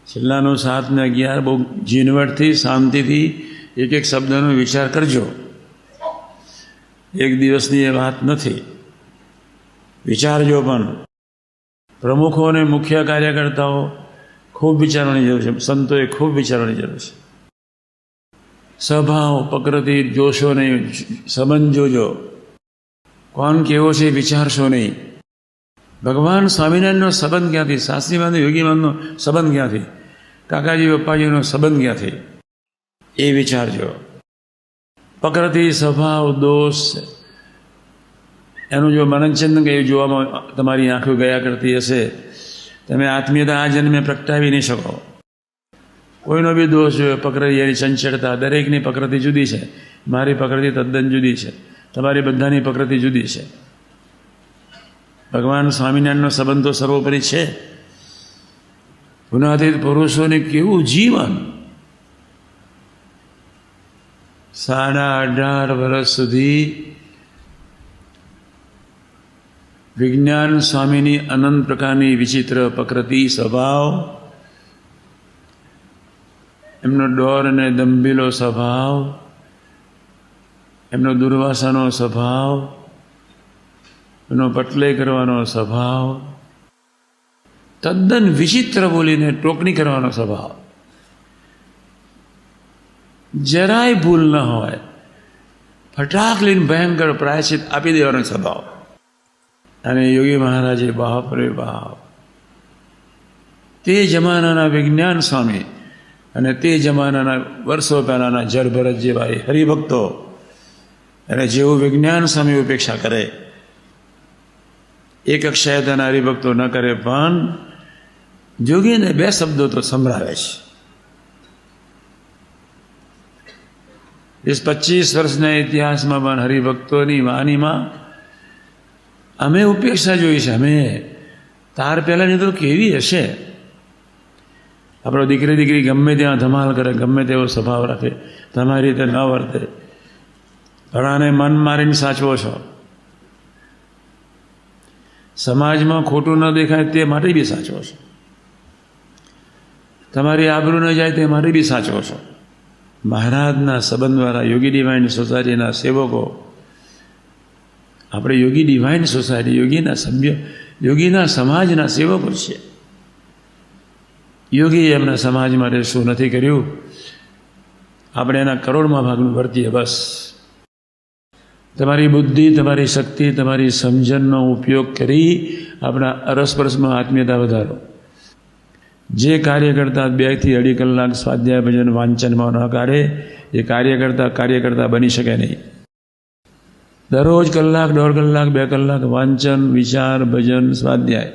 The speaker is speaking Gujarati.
છેલ્લાનો 7 ને 11 બહુ ઝીણવટથી શાંતિથી એક એક શબ્દનો વિચાર કરજો. એક દિવસની એ વાત નથી, વિચારજો. પણ પ્રમુખો અને મુખ્ય કાર્યકર્તાઓ ખૂબ વિચારવાની જરૂર છે. સંતોએ ખૂબ વિચારવાની જરૂર છે. સ્વભાવ પ્રકૃતિ જોશો નહીં, સંબંધ જોજો. કોણ કેવો છે વિચારશો નહીં. ભગવાન સ્વામિનારાયણનો સંબંધ ક્યાંથી, શાસ્ત્રીમાનનો યોગીમાનનો સંબંધ ક્યાંથી, કાકાજી પપ્પાજીનો સંબંધ ક્યાંથી, એ વિચારજો. પ્રકૃતિ સ્વભાવ દોષ એનું જો મનનચંદન કહ્યું જોવામાં તમારી આંખો ગયા કરતી હશે, તમે આત્મીયતા આ જન્મે પ્રગટાવી નહીં શકો. કોઈનો બી દોષ જોયો, પ્રકૃતિ એની ચંચળતા, દરેકની પ્રકૃતિ જુદી છે. મારી પ્રકૃતિ તદ્દન જુદી છે, તમારી બધાની પ્રકૃતિ જુદી છે. ભગવાન સ્વામિનારાયણનો સંબંધ તો સર્વોપરી છે. ગુનાતીત પુરુષોને કેવું જીવન, 18.5 વર્ષ સુધી વિજ્ઞાન સ્વામીની અનંત પ્રકારની વિચિત્ર પ્રકૃતિ સ્વભાવ, એમનો ડોર અને દંભીલો સ્વભાવ, એમનો દુર્વાસાનો સ્વભાવ, એનો પટલે કરવાનો સ્વભાવ, તદ્દન વિચિત્ર બોલીને ટોકણી કરવાનો સ્વભાવ, જરાય ભૂલ ન હોય ફટાક લઈને ભયંકર પ્રાયશ્ચિત આપી દેવાનો સ્વભાવ. અને યોગી મહારાજે બાપ રે બાપ, તે જમાનાના વિજ્ઞાન સ્વામી અને તે જમાનાના વર્ષો પહેલાના જળભરત જેવા એ હરિભક્તો, અને જેવું વિજ્ઞાન સ્વામી ઉપેક્ષા કરે, એક અક્ષયતાના હરિભક્તો ન કરે, પણ જોગીને 2 શબ્દો તો સંભળાવે છે. 25 વર્ષના ઇતિહાસમાં પણ હરિભક્તોની વાણીમાં અમે ઉપેક્ષા જોઈ છે. અમે તાર પહેલાંની તો કેવી હશે. આપણો દીકરી ગમે ત્યાં ધમાલ કરે, ગમે તેવો સ્વભાવ રાખે, તમારી રીતે ન વર્તે, ઘણાને મન મારીને સાચવો છો. સમાજમાં ખોટું ન દેખાય તે માટે બી સાચવો છો, તમારી આબરૂ ન જાય તે માટે બી સાચવો છો. મહારાજના સંબંધવાળા યોગી ડિવાઇન સોસાયટીના સેવકો, આપણે યોગી ડિવાઇન સોસાયટી, યોગીના સભ્ય, યોગીના સમાજના સેવકો છીએ. યોગીએ એમના સમાજ માટે શું નથી કર્યું, આપણે એના કરોડમાં ભાગનું વર્તીએ. બસ તમારી બુદ્ધિ, તમારી શક્તિ, તમારી સમજણનો ઉપયોગ કરી આપણા અરસપરસમાં આત્મીયતા વધારો. જે કાર્ય કરતા 2 થી 2.5 કલાક સ્વાધ્યાય ભજન વાંચનમાં ન કાઢે, એ કાર્યકર્તા બની શકે નહીં. દરરોજ 1 કલાક, 1.5 કલાક, 2 કલાક વાંચન, વિચાર, ભજન, સ્વાધ્યાય,